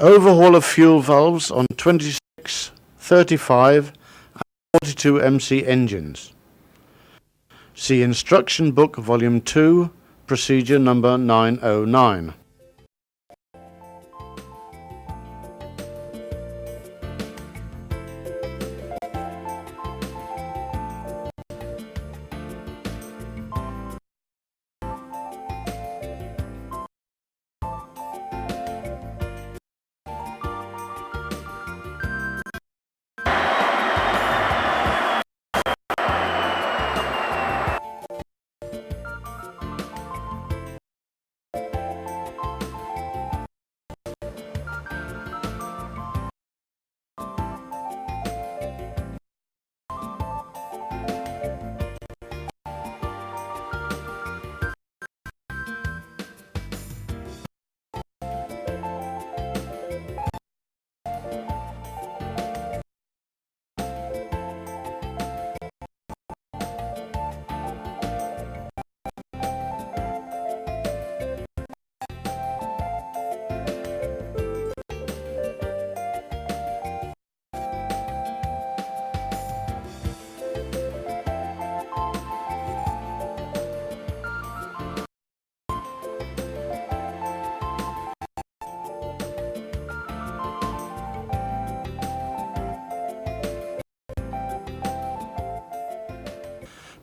Overhaul of fuel valves on 26, 35 and 42 MC engines. See Instruction Book Volume 2, Procedure number 909.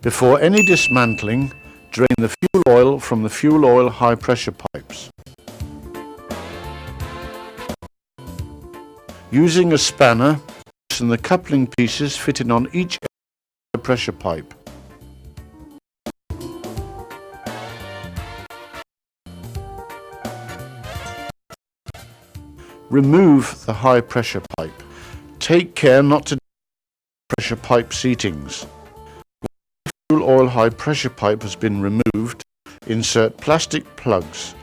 Before any dismantling, drain the fuel oil from the fuel oil high pressure pipes. Using a spanner, loosen the coupling pieces fitted on each high pressure pipe. Remove the high pressure pipe. Take care not to damage pressure pipe seatings. When the fuel oil high pressure pipe has been removed, insert plastic plugs to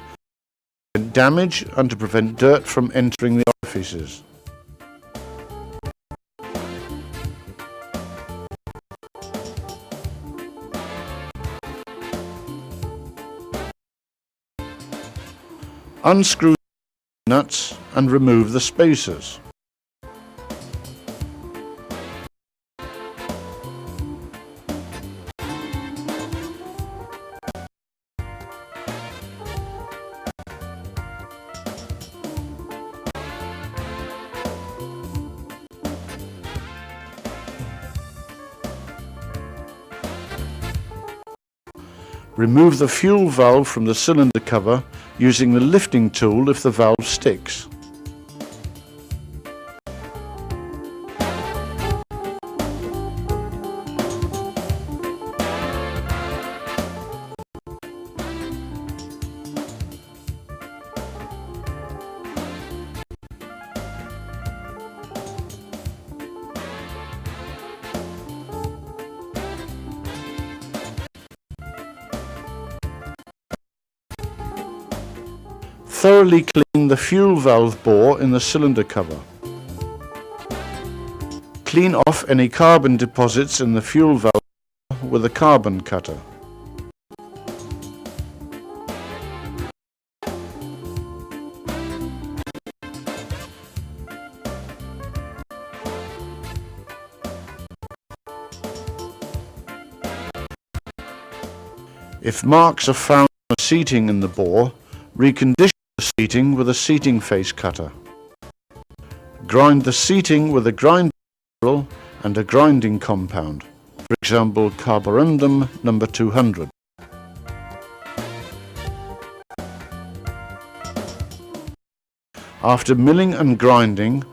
prevent damage and to prevent dirt from entering the orifices. Unscrew the nuts and remove the spacers. Remove the fuel valve from the cylinder cover using the lifting tool if the valve sticks. Thoroughly clean the fuel valve bore in the cylinder cover. Clean off any carbon deposits in the fuel valve with a carbon cutter. If marks are found on the seating in the bore, recondition the seating with a seating face cutter. Grind the seating with a grinding tool and a grinding compound, for example carborundum number 200. After milling and grinding,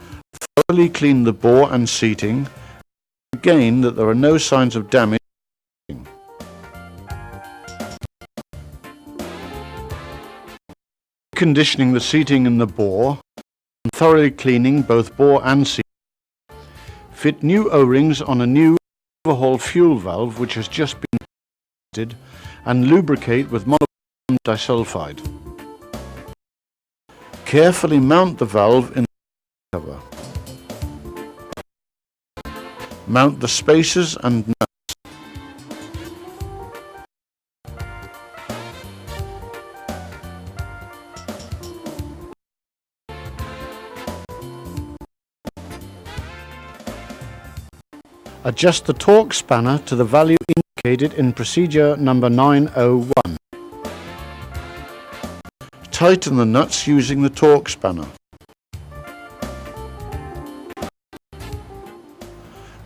thoroughly clean the bore and seating, again that there are no signs of damage. Conditioning the seating in the bore and thoroughly cleaning both bore and seating. Fit new O-rings on a new overhaul fuel valve which has just been fitted and lubricate with monochrome disulfide. Carefully mount the valve in the cover. Mount the spacers and nuts. Adjust the torque spanner to the value indicated in procedure number 901. Tighten the nuts using the torque spanner.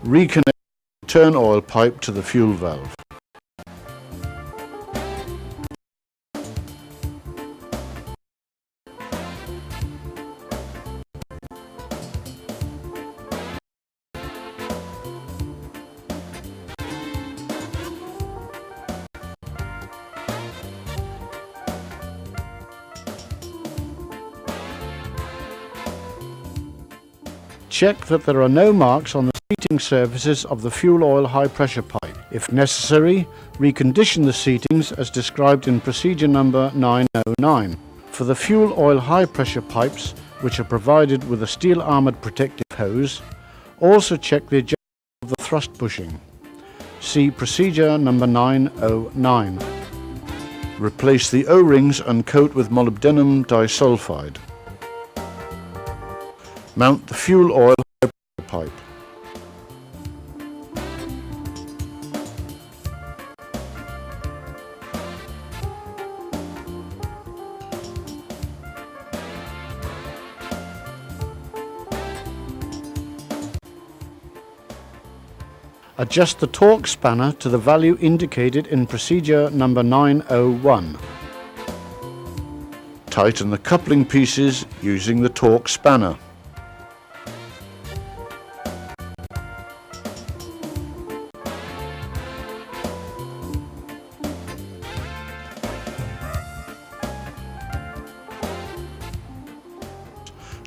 Reconnect the return oil pipe to the fuel valve. Check that there are no marks on the seating surfaces of the fuel oil high pressure pipe. If necessary, recondition the seatings as described in procedure number 909. For the fuel oil high pressure pipes, which are provided with a steel armoured protective hose, also check the adjustment of the thrust bushing. See procedure number 909. Replace the O-rings and coat with molybdenum disulfide. Mount the fuel oil high pressure pipe. Adjust the torque spanner to the value indicated in procedure number 901. Tighten the coupling pieces using the torque spanner.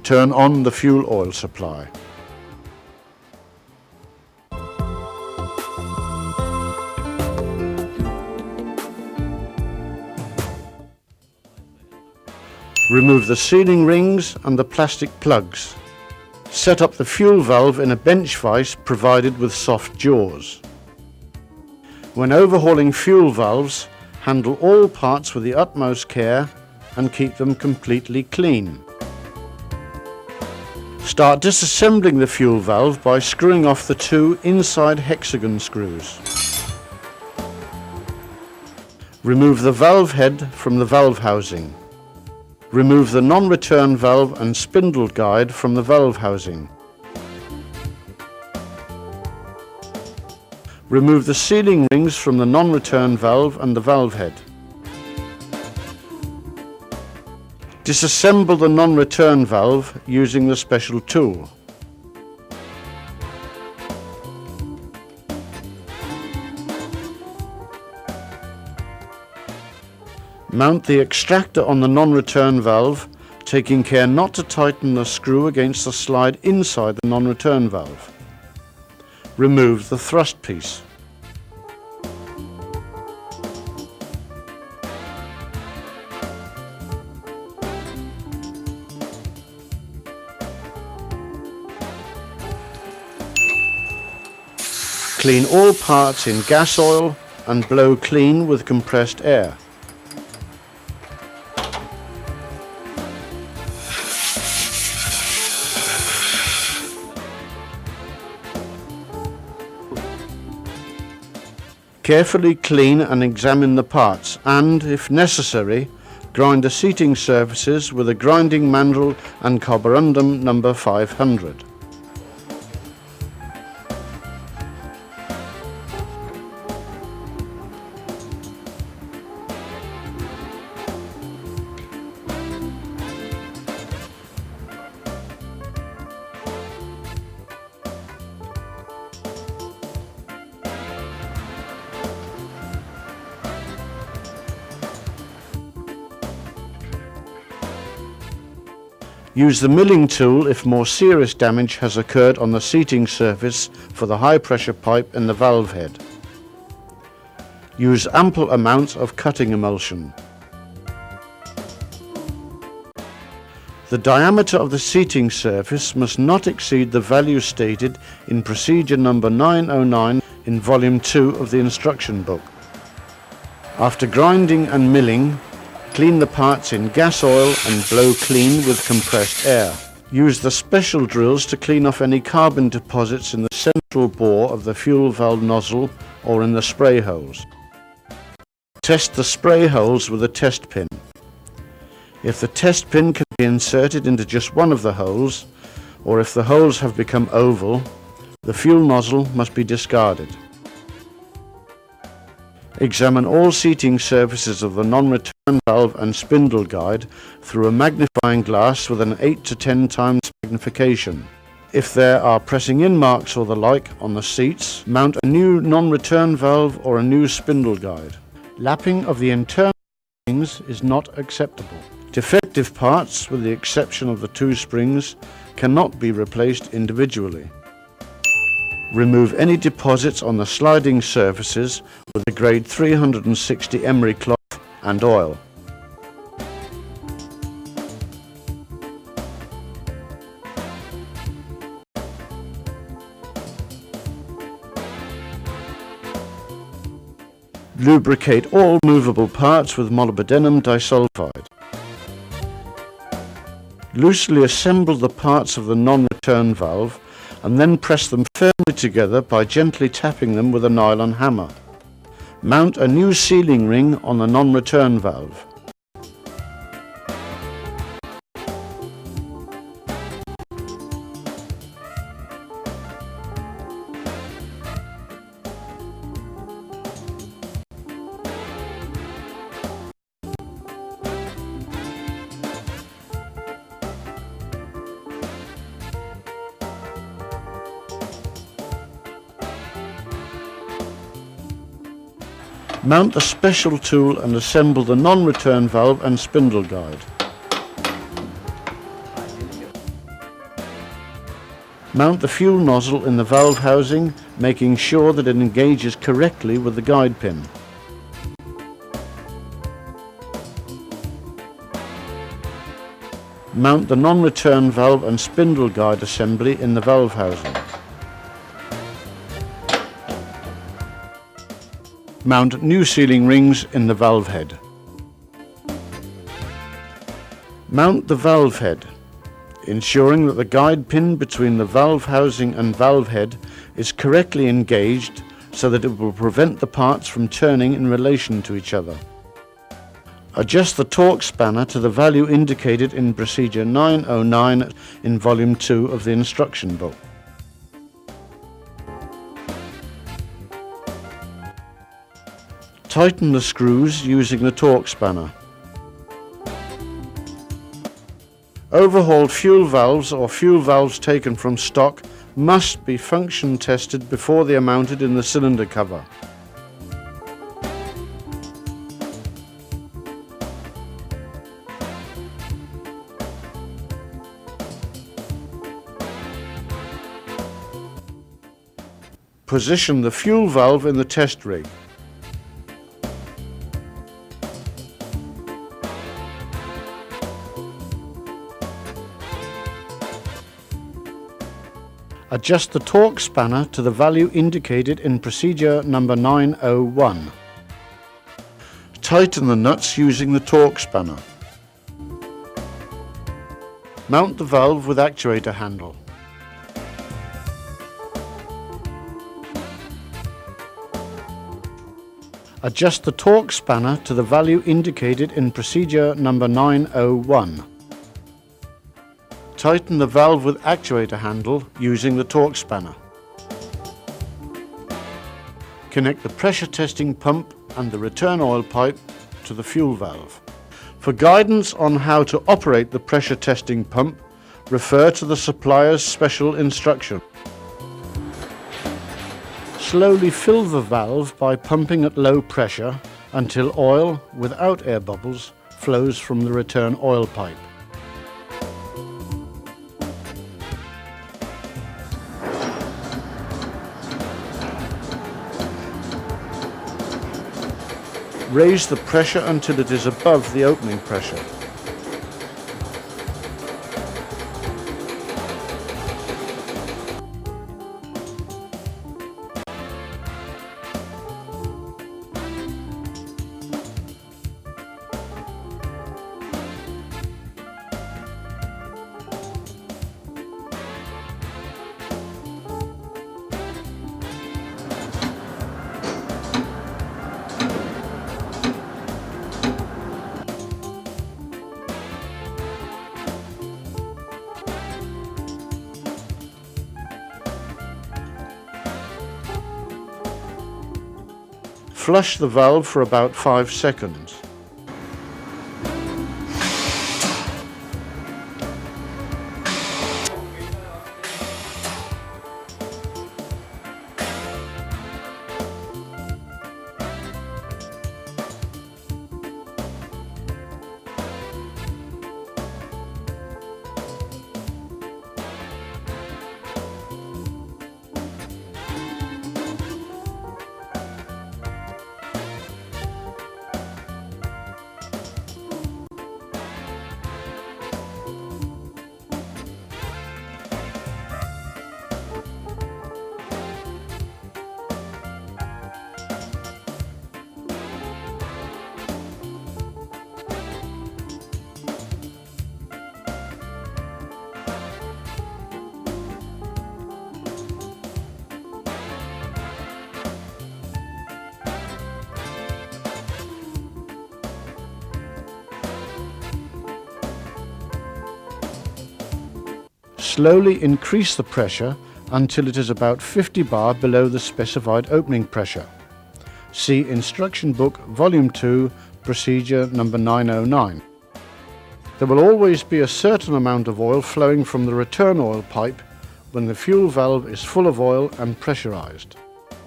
Turn on the fuel oil supply. Remove the sealing rings and the plastic plugs. Set up the fuel valve in a bench vise provided with soft jaws. When overhauling fuel valves, handle all parts with the utmost care and keep them completely clean. Start disassembling the fuel valve by screwing off the two inside hexagon screws. Remove the valve head from the valve housing. Remove the non-return valve and spindle guide from the valve housing. Remove the sealing rings from the non-return valve and the valve head. Disassemble the non-return valve using the special tool. Mount the extractor on the non-return valve, taking care not to tighten the screw against the slide inside the non-return valve. Remove the thrust piece. Clean all parts in gas oil and blow clean with compressed air. Carefully clean and examine the parts and, if necessary, grind the seating surfaces with a grinding mandrel and carborundum number 500. Use the milling tool if more serious damage has occurred on the seating surface for the high pressure pipe in the valve head. Use ample amounts of cutting emulsion. The diameter of the seating surface must not exceed the value stated in procedure number 909 in volume 2 of the instruction book. After grinding and milling, clean the parts in gas oil and blow clean with compressed air. Use the special drills to clean off any carbon deposits in the central bore of the fuel valve nozzle or in the spray holes. Test the spray holes with a test pin. If the test pin can be inserted into just one of the holes, or if the holes have become oval, the fuel nozzle must be discarded. Examine all seating surfaces of the non-return valve and spindle guide through a magnifying glass with an 8 to 10 times magnification. If there are pressing in marks or the like on the seats, mount a new non-return valve or a new spindle guide. Lapping of the internal springs is not acceptable. Defective parts, with the exception of the 2 springs, cannot be replaced individually. Remove any deposits on the sliding surfaces with a grade 360 emery cloth and oil. Lubricate all movable parts with molybdenum disulfide. Loosely assemble the parts of the non-return valve and then press them firmly together by gently tapping them with a nylon hammer. Mount a new sealing ring on the non-return valve. Mount the special tool and assemble the non-return valve and spindle guide. Mount the fuel nozzle in the valve housing, making sure that it engages correctly with the guide pin. Mount the non-return valve and spindle guide assembly in the valve housing. Mount new sealing rings in the valve head. Mount the valve head, ensuring that the guide pin between the valve housing and valve head is correctly engaged so that it will prevent the parts from turning in relation to each other. Adjust the torque spanner to the value indicated in procedure 909 in volume 2 of the instruction book. Tighten the screws using the torque spanner. Overhauled fuel valves or fuel valves taken from stock must be function tested before they are mounted in the cylinder cover. Position the fuel valve in the test rig. Adjust the torque spanner to the value indicated in procedure number 901. Tighten the nuts using the torque spanner. Mount the valve with actuator handle. Adjust the torque spanner to the value indicated in procedure number 901. Tighten the valve with actuator handle using the torque spanner. Connect the pressure testing pump and the return oil pipe to the fuel valve. For guidance on how to operate the pressure testing pump, refer to the supplier's special instruction. Slowly fill the valve by pumping at low pressure until oil, without air bubbles, flows from the return oil pipe. Raise the pressure until it is above the opening pressure. Flush the valve for about 5 seconds. Slowly increase the pressure until it is about 50 bar below the specified opening pressure. See Instruction Book Volume 2, Procedure number 909. There will always be a certain amount of oil flowing from the return oil pipe when the fuel valve is full of oil and pressurized.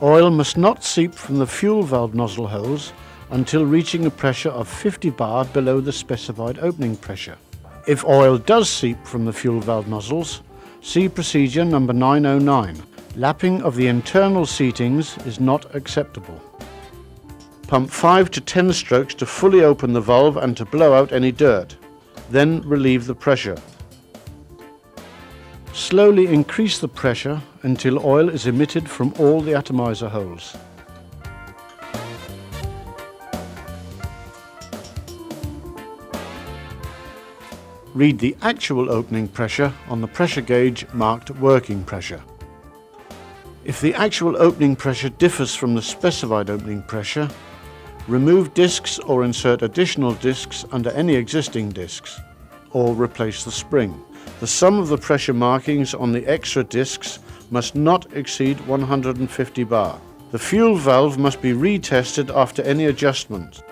Oil must not seep from the fuel valve nozzle holes until reaching a pressure of 50 bar below the specified opening pressure. If oil does seep from the fuel valve nozzles, see Procedure number 909. Lapping of the internal seatings is not acceptable. Pump 5 to 10 strokes to fully open the valve and to blow out any dirt. Then relieve the pressure. Slowly increase the pressure until oil is emitted from all the atomizer holes. Read the actual opening pressure on the pressure gauge marked working pressure. If the actual opening pressure differs from the specified opening pressure, remove discs or insert additional discs under any existing discs, or replace the spring. The sum of the pressure markings on the extra discs must not exceed 150 bar. The fuel valve must be retested after any adjustment.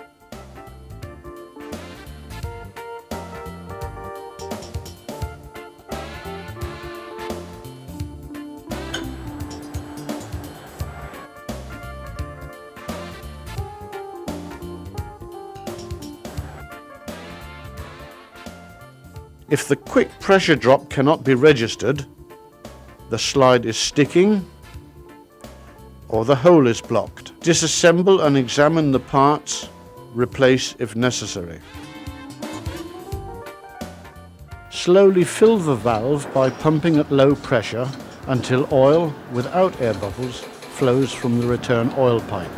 If the quick pressure drop cannot be registered, the slide is sticking, or the hole is blocked, disassemble and examine the parts, replace if necessary. Slowly fill the valve by pumping at low pressure until oil, without air bubbles, flows from the return oil pipe.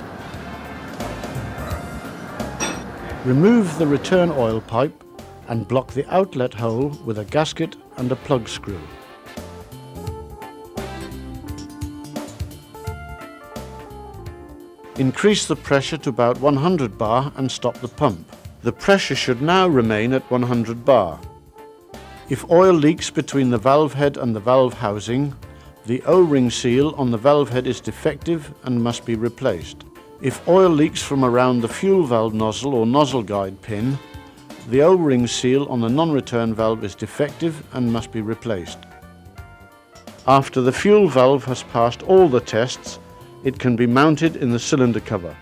Remove the return oil pipe and block the outlet hole with a gasket and a plug screw. Increase the pressure to about 100 bar and stop the pump. The pressure should now remain at 100 bar. If oil leaks between the valve head and the valve housing, the O-ring seal on the valve head is defective and must be replaced. If oil leaks from around the fuel valve nozzle or nozzle guide pin, the O-ring seal on the non-return valve is defective and must be replaced. After the fuel valve has passed all the tests, it can be mounted in the cylinder cover.